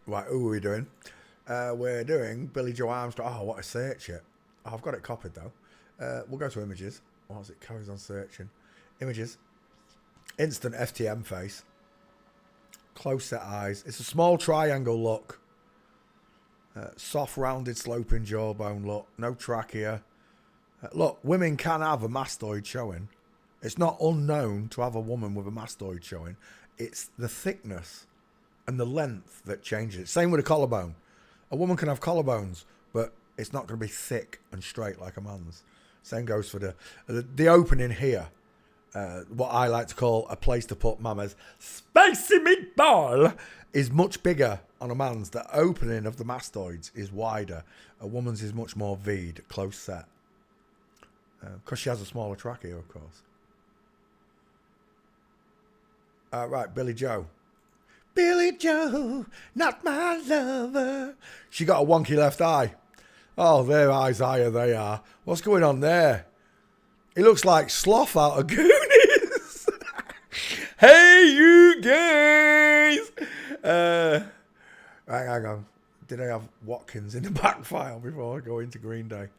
Right, who are we doing? We're doing Billy Joe Armstrong. Oh, what a search it. Oh, I've got it copied though. We'll go to images. What it? Carries on searching. Images. Instant FTM face. Close set eyes. It's a small triangle look. Soft, rounded, sloping jawbone look. No trachea. Look, women can have a mastoid showing. It's not unknown to have a woman with a mastoid showing. It's the thickness and the length that changes it. Same with a collarbone. A woman can have collarbones, but it's not going to be thick and straight like a man's. Same goes for the opening here. What I like to call a place to put mama's spicy meatball is much bigger on a man's. The opening of the mastoids is wider. A woman's is much more V'd, close set. Because she has a smaller trachea, of course. Right, Billy Joe. Billy Joe, not my lover. She got a wonky left eye. Oh, their eyes higher they are. What's going on there? He looks like Sloth out of Goonies. Hey, you guys. Hang on. Did I have Watkins in the back file before I go into Green Day?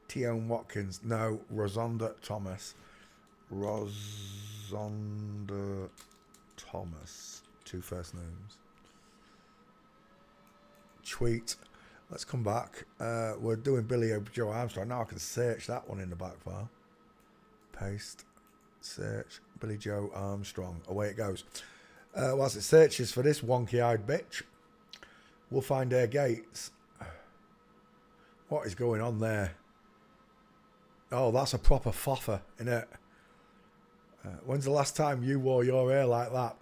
Tion Watkins. No, Rosonda Thomas. Rosonda Thomas. 2 first names. Tweet. Let's come back. We're doing Billy Joe Armstrong. Now I can search that one in the back file. Paste. Search. Billy Joe Armstrong. Away it goes. Whilst it searches for this wonky-eyed bitch, we'll find Air Gates. What is going on there? Oh, that's a proper foffer, innit? When's the last time you wore your hair like that?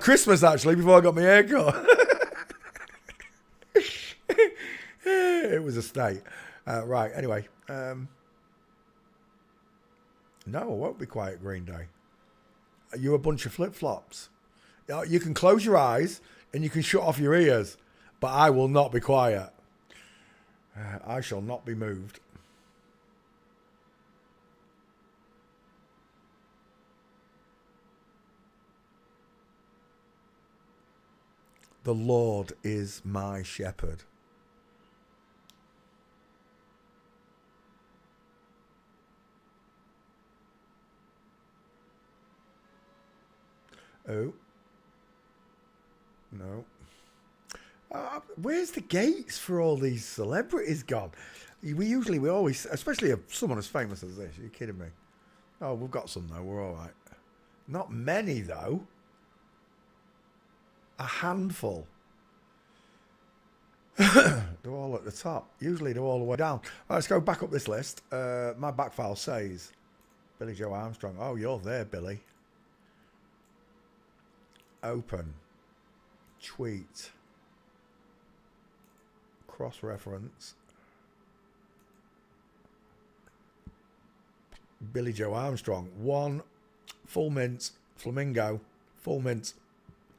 Christmas, actually, before I got my hair cut. It was a state. Right, anyway. No, I won't be quiet, Green Day. You a bunch of flip-flops. You can close your eyes and you can shut off your ears, but I will not be quiet. I shall not be moved. The Lord is my shepherd. Oh. No. Where's the gates for all these celebrities gone? We always, especially someone as famous as this. Are you kidding me? Oh, we've got some though. We're all right. Not many though. A handful. They're all at the top. Usually they're all the way down. Right, let's go back up this list. My back file says Billy Joe Armstrong. Oh, you're there, Billy. Open. Tweet. Cross-reference. Billy Joe Armstrong. 1. Full Mint. Flamingo. Full Mint.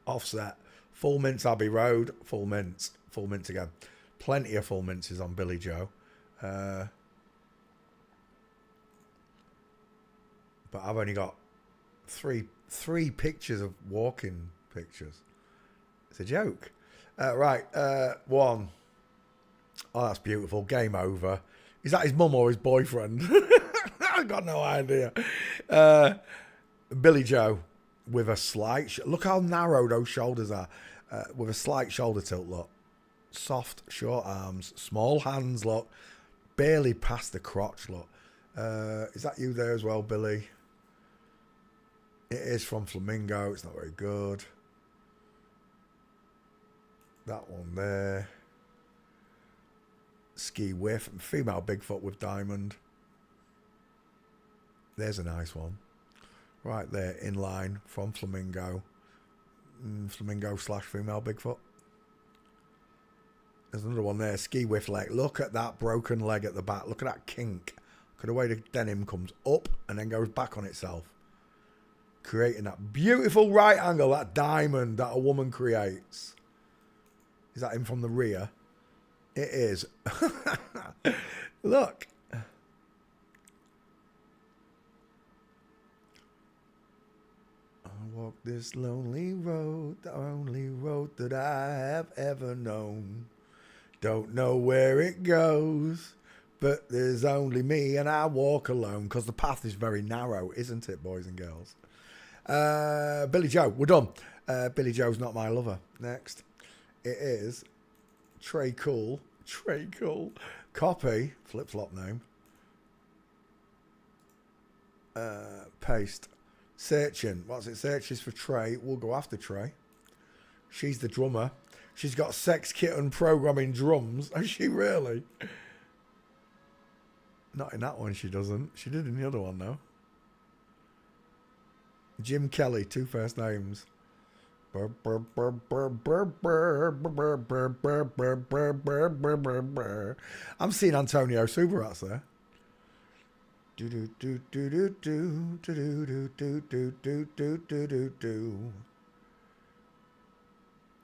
Offset. Full Mint Abbey Road. Full Mint. Full Mint again. Plenty of full mints is on Billy Joe. But I've only got three pictures of walking pictures. It's a joke. Right. 1. Oh, that's beautiful. Game over. Is that his mum or his boyfriend? I've got no idea. Billy Joe with a slight... look how narrow those shoulders are. With a slight shoulder tilt, look. Soft, short arms. Small hands, look. Barely past the crotch, look. Is that you there as well, Billy? It is from Flamingo. It's not very good. That one there. Ski Whiff. Female Bigfoot with diamond. There's a nice one. Right there, in line from Flamingo. Flamingo / female Bigfoot. There's another one there. Ski Whiff leg. Look at that broken leg at the back. Look at that kink. Look at the way the denim comes up and then goes back on itself. Creating that beautiful right angle, that diamond that a woman creates. Is that him from the rear? It is. Look. I walk this lonely road, the only road road that I have ever known. Don't know where it goes, but there's only me and I walk alone. Because the path is very narrow, isn't it, boys and girls? Billy Joe, we're done. Billy Joe's Not My Lover. Next. It is Trey Cool. Trey Cool. Copy. Flip-flop name. Paste. Searching. What's it? Searches for Trey. We'll go after Trey. She's the drummer. She's got Sex Kitten programming drums. Has she really? Not in that one, she doesn't. She did in the other one, though. Jim Kelly, 2 first names. I'm seeing Antonio Subarats there.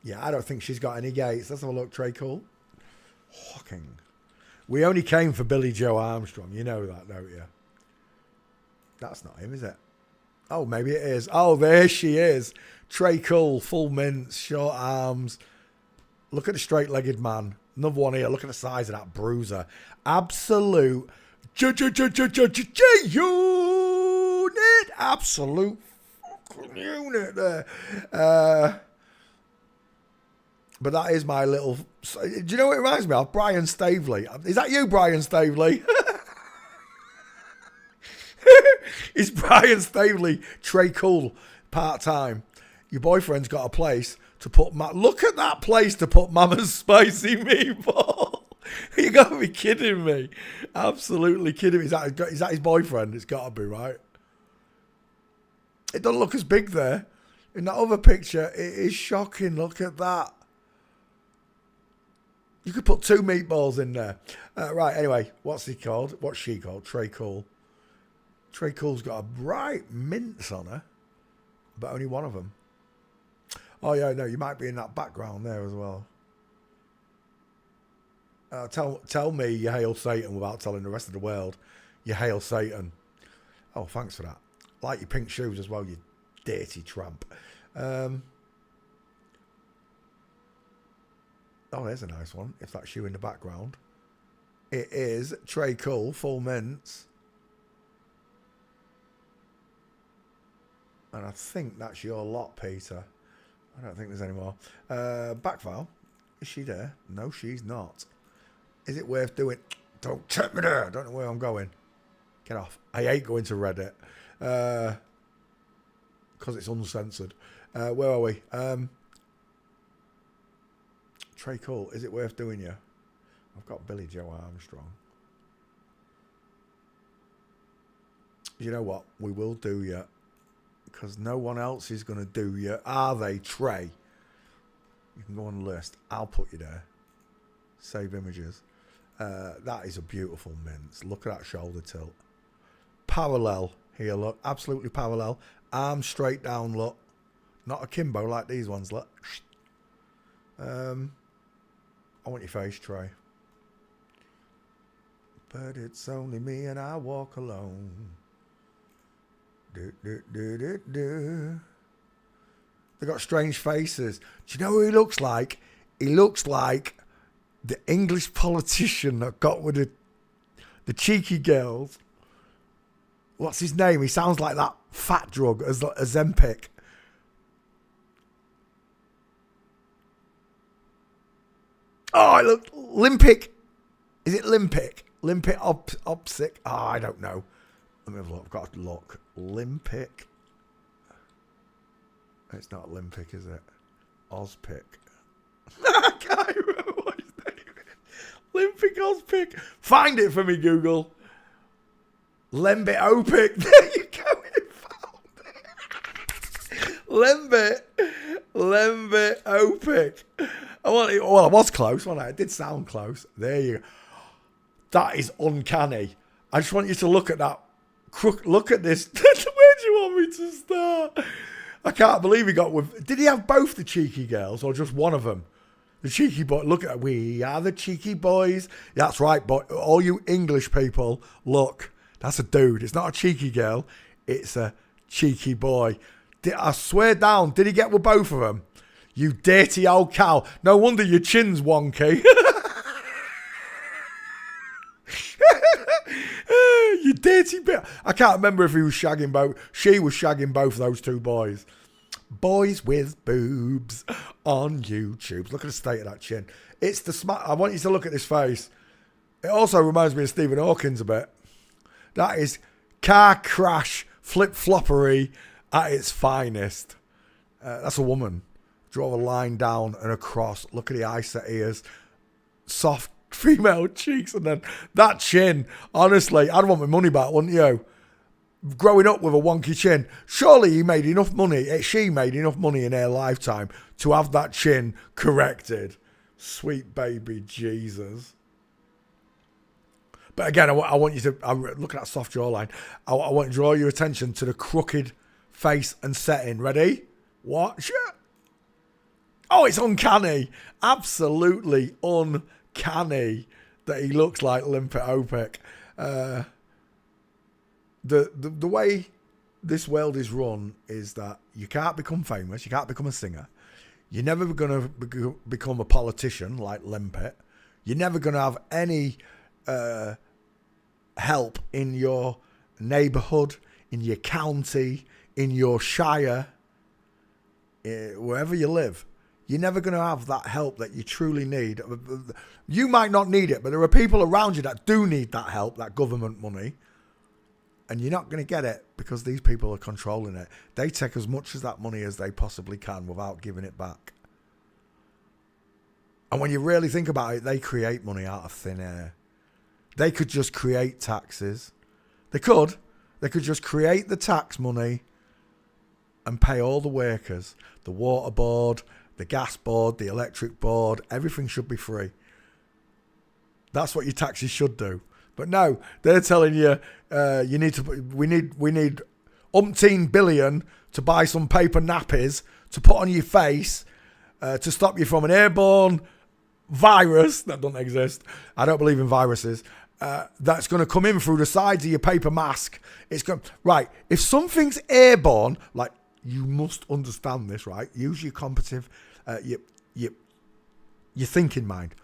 Yeah, I don't think she's got any gates. Let's have a look. Trey Cool. Fucking. We only came for Billy Joe Armstrong. You know that, don't you? That's not him, is it? Oh, maybe it is. Oh, there she is. Trey Cool, full mints, short arms. Look at the straight-legged man. Another one here. Look at the size of that bruiser. Absolute unit. Absolute fucking unit there. But that is my little... Do you know what it reminds me of? Brian Staveley. Is that you, Brian Staveley? Is Brian Staveley Trey Cool part-time? Your boyfriend's got a place to put... Look at that place to put Mama's Spicy Meatball. You got to be kidding me. Absolutely kidding me. Is that his boyfriend? It's got to be, right? It doesn't look as big there. In that other picture, it is shocking. Look at that. You could put 2 meatballs in there. Right, anyway, what's he called? What's she called? Trey Cool. Trey Cool's got a bright mince on her, but only one of them. Oh, yeah, no, you might be in that background there as well. Tell me you hail Satan without telling the rest of the world you hail Satan. Oh, thanks for that. Like your pink shoes as well, you dirty tramp. Oh, there's a nice one, if that's you in the background. It is Trey Cool, full mints. And I think that's your lot, Peter. I don't think there's any more. Backfile. Is she there? No, she's not. Is it worth doing? Don't take me there. I don't know where I'm going. Get off. I hate going to Reddit. Because it's uncensored. Where are we? Trey Cool. Is it worth doing you? I've got Billy Joe Armstrong. You know what? We will do you. Because no one else is going to do you. Are they, Trey? You can go on the list. I'll put you there. Save images. That is a beautiful mince. Look at that shoulder tilt. Parallel here, look. Absolutely parallel. Arms straight down, look. Not akimbo like these ones, look. I want your face, Trey. But it's only me and I walk alone. They got strange faces. Do you know who he looks like? He looks like the English politician that got with the cheeky girls. What's his name? He sounds like that fat drug, Ozempic. Oh, look, Limpic. Is it Limpic? Limpic Opsic? Oh, I don't know. Let me have a look. I've got to look. Limpic. It's not Limpic, is it? Ozpic. I can't remember what his name is. Limpic Ozpic. Find it for me, Google. Lembit Opic. There you go. You found it. Lembit Opic. I was close, wasn't I? It did sound close. There you go. That is uncanny. I just want you to look at that. Look at this. Where do you want me to start? I can't believe he got with... Did he have both the cheeky girls or just one of them? The cheeky boy. Look at... We are the cheeky boys. That's right, boy. All you English people, look. That's a dude. It's not a cheeky girl. It's a cheeky boy. I swear down. Did he get with both of them? You dirty old cow. No wonder your chin's wonky. You dirty bit. I can't remember if he was shagging both. She was shagging both those two boys. Boys with boobs on YouTube. Look at the state of that chin. It's the smart. I want you to look at this face. It also reminds me of Stephen Hawkins a bit. That is car crash flip-floppery at its finest. That's a woman. Draw a line down and across. Look at the eye-set ears. Soft female cheeks. And then that chin. Honestly, I'd want my money back, wouldn't you? Growing up with a wonky chin. Surely she made enough money in her lifetime to have that chin corrected. Sweet baby Jesus. But again, I want you to look at that soft jawline. I want to draw your attention to the crooked face and setting. Ready? Watch it. Oh, it's uncanny. Absolutely uncanny that he looks like Limpet Opek. The way this world is run is that you can't become famous. You can't become a singer. You're never going to become a politician like Limpet. You're never going to have any help in your neighbourhood, in your county, in your shire, wherever you live. You're never going to have that help that you truly need. You might not need it, but there are people around you that do need that help, that government money. And you're not going to get it because these people are controlling it. They take as much of that money as they possibly can without giving it back. And when you really think about it, they create money out of thin air. They could just create taxes. They could just create the tax money and pay all the workers. The water board, the gas board, the electric board, everything should be free. That's what your taxes should do. But no, they're telling you, we need umpteen billion to buy some paper nappies to put on your face to stop you from an airborne virus that doesn't exist. I don't believe in viruses. That's going to come in through the sides of your paper mask. It's going right. If something's airborne, like you must understand this, right? Use your competitive, your thinking mind.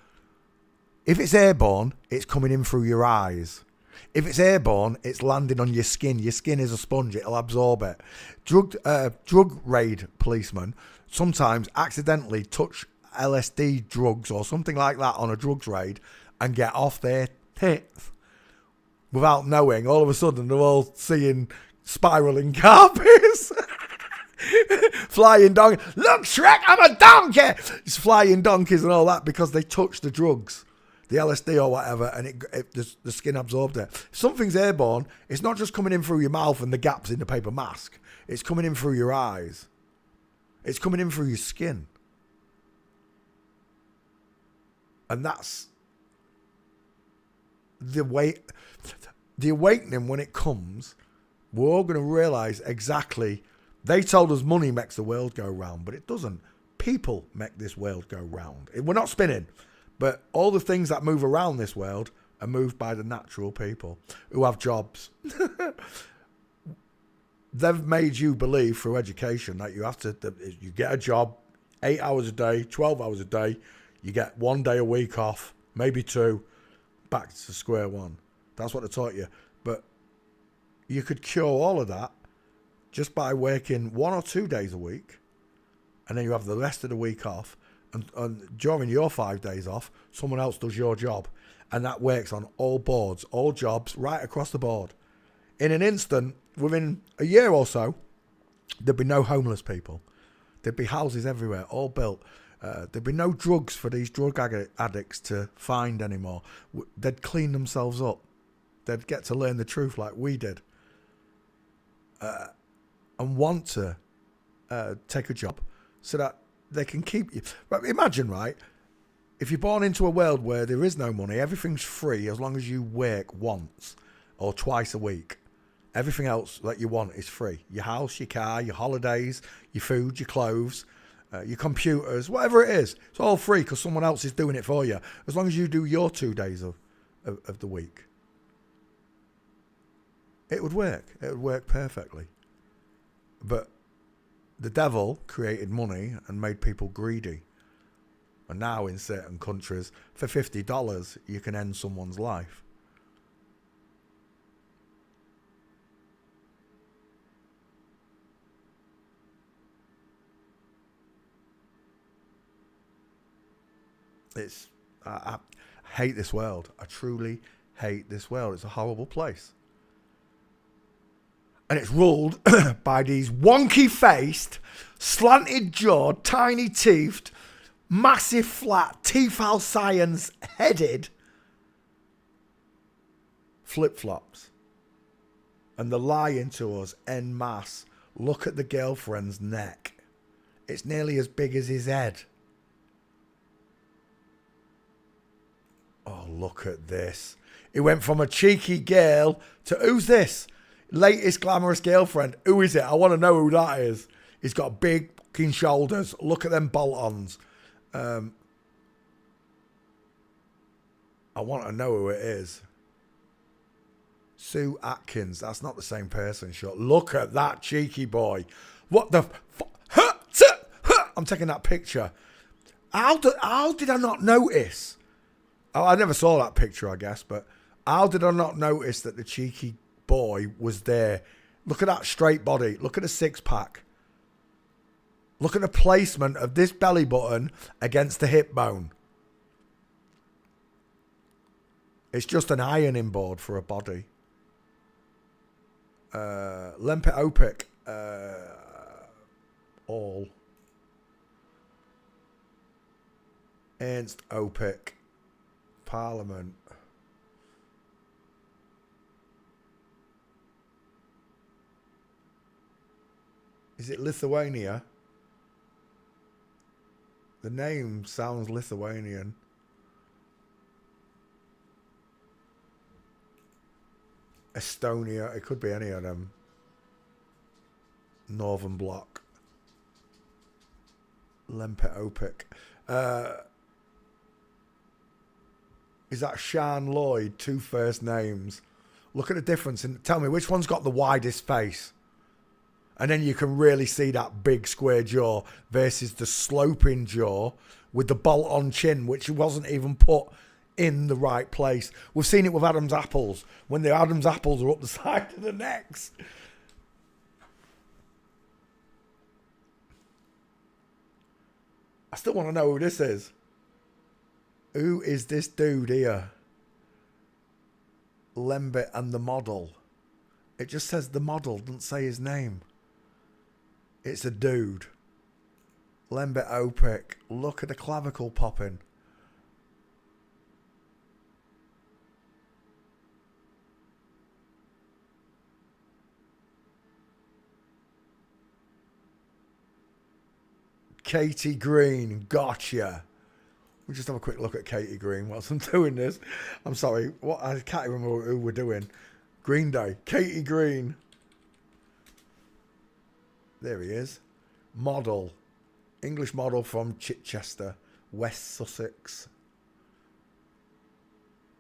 If it's airborne, it's coming in through your eyes. If it's airborne, it's landing on your skin. Your skin is a sponge. It'll absorb it. Drug raid policemen sometimes accidentally touch LSD drugs or something like that on a drugs raid and get off their tits without knowing. All of a sudden, they're all seeing spiraling carpets. Flying donkey. Look, Shrek, I'm a donkey. It's flying donkeys and all that because they touched the drugs. The LSD or whatever, and the skin absorbed it. If something's airborne, it's not just coming in through your mouth and the gaps in the paper mask. It's coming in through your eyes. It's coming in through your skin. And that's the awakening when it comes. We're all going to realise exactly. They told us money makes the world go round, but it doesn't. People make this world go round. We're not spinning. But all the things that move around this world are moved by the natural people who have jobs. They've made you believe through education that you get a job 8 hours a day, 12 hours a day. You get 1 day a week off, maybe 2, back to square one. That's what they taught you. But you could cure all of that just by working 1 or 2 days a week. And then you have the rest of the week off. And during your 5 days off, someone else does your job. And that works on all boards, all jobs, right across the board. In an instant, within a year or so, there'd be no homeless people. There'd be houses everywhere, all built. There'd be no drugs for these drug addicts to find anymore. They'd clean themselves up. They'd get to learn the truth like we did. And want to take a job so that they can keep you. But imagine, right? If you're born into a world where there is no money, everything's free as long as you work once or twice a week. Everything else that you want is free. Your house, your car, your holidays, your food, your clothes, your computers, whatever it is. It's all free because someone else is doing it for you. As long as you do your 2 days of the week. It would work. It would work perfectly. But The devil created money and made people greedy. And now in certain countries, for $50, you can end someone's life. I hate this world. I truly hate this world. It's a horrible place. And it's ruled by these wonky-faced, slanted-jawed, tiny-teethed, massive flat, T-Falcions-headed flip-flops. And they're lying to us en masse. Look at the girlfriend's neck. It's nearly as big as his head. Oh, look at this. He went from a cheeky girl to, who's this? Latest glamorous girlfriend. Who is it? I want to know who that is. He's got big fucking shoulders. Look at them bolt-ons. I want to know who it is. Sue Atkins. That's not the same person. Sure. Look at that cheeky boy. What the I'm taking that picture. How did I not notice? Oh, I never saw that picture, I guess, but how did I not notice that the cheeky boy was there? Look at that straight body. Look at the six-pack. Look at the placement of this belly button against the hip bone. It's just an ironing board for a body. Lempit Opic. All. Ernst Opic. Parliament. Is it Lithuania? The name sounds Lithuanian. Estonia. It could be any of them. Northern Bloc. Lempit Opic. Is that Sean Lloyd? Two first names. Look at the difference. And tell me, which one's got the widest face? And then you can really see that big square jaw versus the sloping jaw with the bolt-on chin, which wasn't even put in the right place. We've seen it with Adam's apples. When the Adam's apples are up the side of the necks. I still want to know who this is. Who is this dude here? Lembit and the model. It just says the model, doesn't say his name. It's a dude. Lembit Opic. Look at the clavicle popping. Katie Green. Gotcha. We'll just have a quick look at Katie Green whilst I'm doing this. I'm sorry. What? I can't remember who we're doing. Green Day. Katie Green. There he is. Model. English model from Chichester, West Sussex.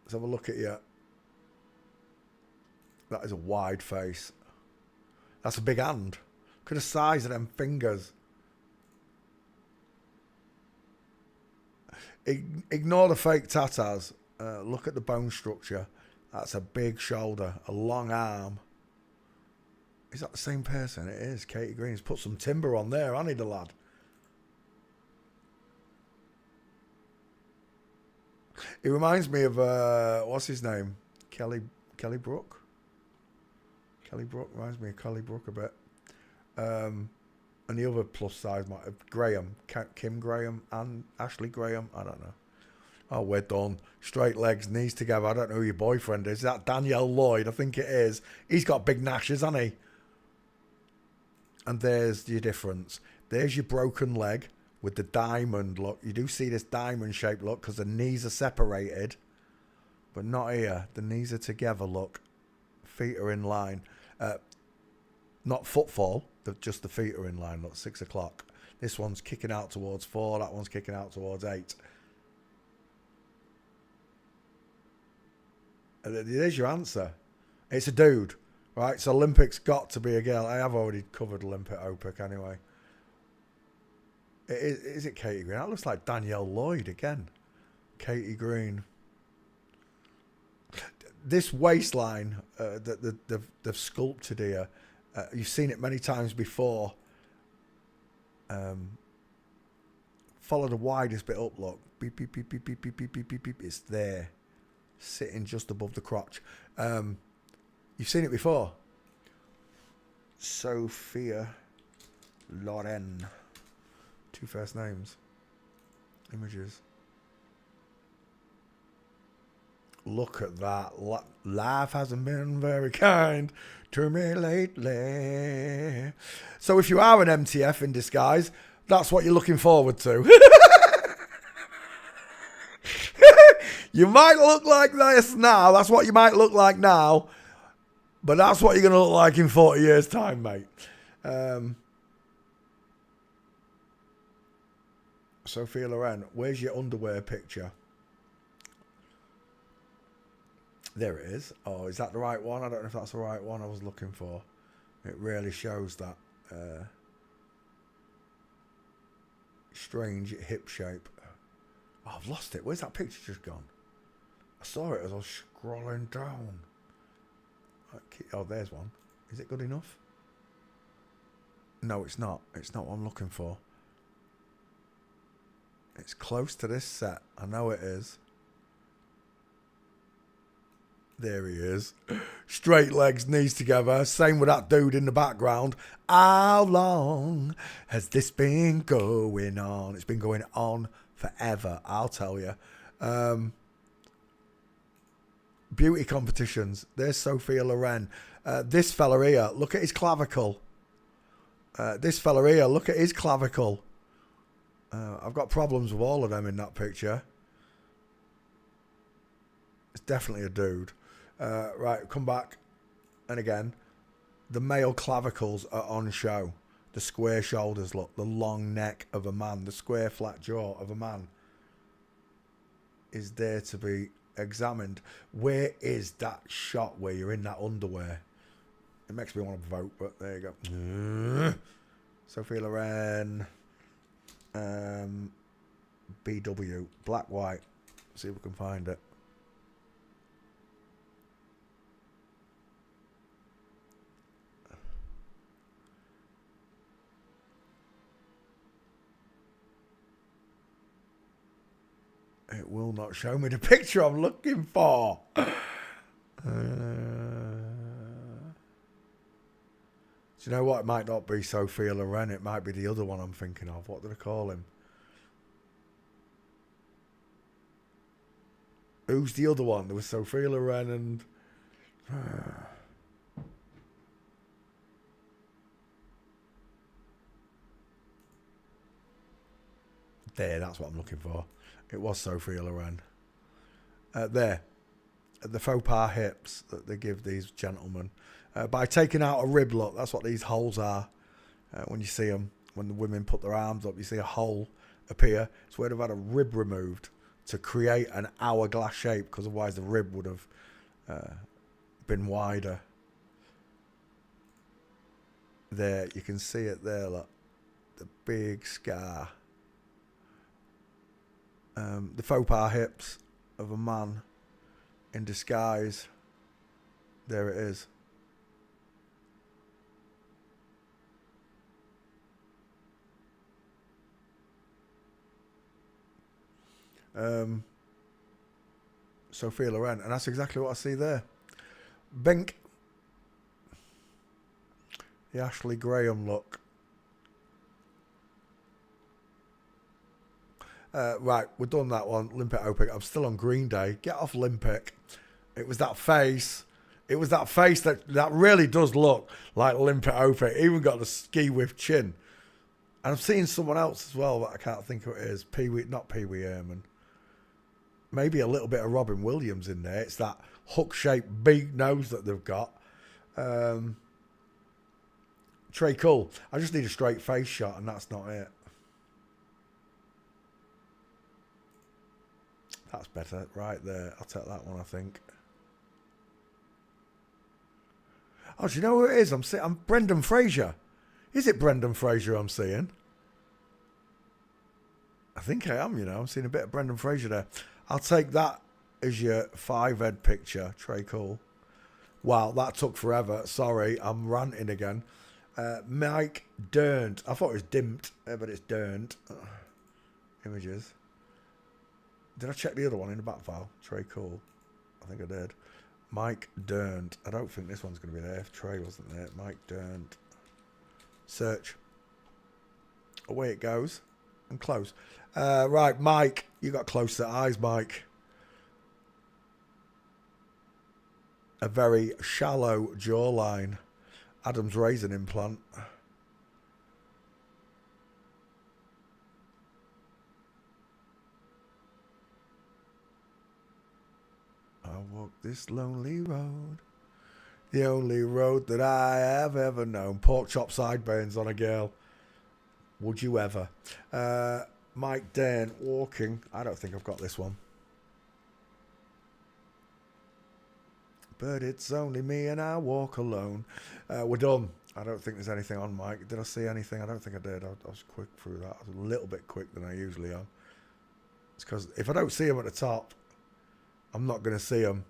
Let's have a look at you. That is a wide face. That's a big hand. Look at the size of them fingers. Ignore the fake tatas. Look at the bone structure. That's a big shoulder, a long arm. Is that the same person? It is. Katie Green's put some timber on there, hasn't he, the lad? He reminds me of, what's his name? Kelly Brook? Kelly Brook reminds me of Kelly Brook a bit. And the other plus size might have Graham, Kim Graham and Ashley Graham. I don't know. Oh, we're done. Straight legs, knees together. I don't know who your boyfriend is. Is that Danielle Lloyd? I think it is. He's got big gnashes, hasn't he? And there's your difference. There's your broken leg with the diamond look. You do see this diamond shaped look because the knees are separated. But not here. The knees are together, look. Feet are in line. Not footfall. Just the feet are in line. Look, 6 o'clock. This one's kicking out towards 4. That one's kicking out towards 8. And there's your answer. It's a dude. Right, so Olympic's got to be a girl. I have already covered Lempit Opic anyway. Is it Katie Green? That looks like Danielle Lloyd again. Katie Green. This waistline that they've sculpted here, you've seen it many times before. Follow the widest bit up, look. Beep, beep, beep, beep, beep, beep, beep, beep, beep, beep. It's there. Sitting just above the crotch. You've seen it before. Sophia Loren. 2 first names. Images. Look at that. Life hasn't been very kind to me lately. So if you are an MTF in disguise, that's what you're looking forward to. You might look like this now. That's what you might look like now. But that's what you're going to look like in 40 years' time, mate. Sophia Loren, where's your underwear picture? There it is. Oh, is that the right one? I don't know if that's the right one I was looking for. It really shows that strange hip shape. Oh, I've lost it. Where's that picture just gone? I saw it as I was scrolling down. Oh, there's one. Is it good enough? No, it's not. It's not what I'm looking for. It's close to this set. I know it is. There he is. Straight legs, knees together. Same with that dude in the background. How long has this been going on? It's been going on forever, I'll tell you. Beauty competitions. There's Sophia Loren. This fella here, look at his clavicle. This fella here, look at his clavicle. I've got problems with all of them in that picture. It's definitely a dude. Right, come back. And again, the male clavicles are on show. The square shoulders, look. The long neck of a man. The square flat jaw of a man is there to be examined. Where is that shot where you're in that underwear? It makes me want to vote, but there you go. Sophia Loren. BW. Black, white. See if we can find it. It will not show me the picture I'm looking for. Do you know what? It might not be Sophia Loren. It might be the other one I'm thinking of. What did I call him? Who's the other one? There was Sophia Loren and... There, that's what I'm looking for. It was Sophia Loren. There. The faux pas hips that they give these gentlemen. By taking out a rib, look, that's what these holes are. When you see them, when the women put their arms up, you see a hole appear. It's where they've had a rib removed to create an hourglass shape, because otherwise the rib would have been wider. There, you can see it there, look. The big scar. The faux pas hips of a man in disguise. There it is. Sophia Loren, and that's exactly what I see there. Bink. The Ashley Graham look. Right, we've done that one. Limpet Opic. I'm still on Green Day. Get off Limpic. It was that face. It was that face that really does look like Limpet Opic. Even got the ski with chin. And I'm seeing someone else as well, but I can't think who it is. Not Pee Wee Herman. Maybe a little bit of Robin Williams in there. It's that hook-shaped big nose that they've got. Trey Cool. I just need a straight face shot, and that's not it. That's better. Right there. I'll take that one, I think. Oh, do you know who it is? I'm Brendan Fraser. Is it Brendan Fraser I'm seeing? I think I am, you know. I'm seeing a bit of Brendan Fraser there. I'll take that as your 5-head picture, Trey Cole. Wow, that took forever. Sorry, I'm ranting again. Mike Durnt. I thought it was Dimpt, but it's Durnt. Images. Did I check the other one in the back file? Trey Cole. I think I did. Mike Durnt. I don't think this one's going to be there if Trey wasn't there. Mike Durnt. Search. Away it goes. And close. Right, Mike. You got close to eyes, Mike. A very shallow jawline. Adam's raisin implant. I walk this lonely road. The only road that I have ever known. Pork chop sideburns on a girl. Would you ever? Mike Dane walking. I don't think I've got this one. But it's only me and I walk alone. We're done. I don't think there's anything on Mike. Did I see anything? I don't think I did. I was quick through that. I was a little bit quick than I usually am. It's because if I don't see him at the top, I'm not going to see him.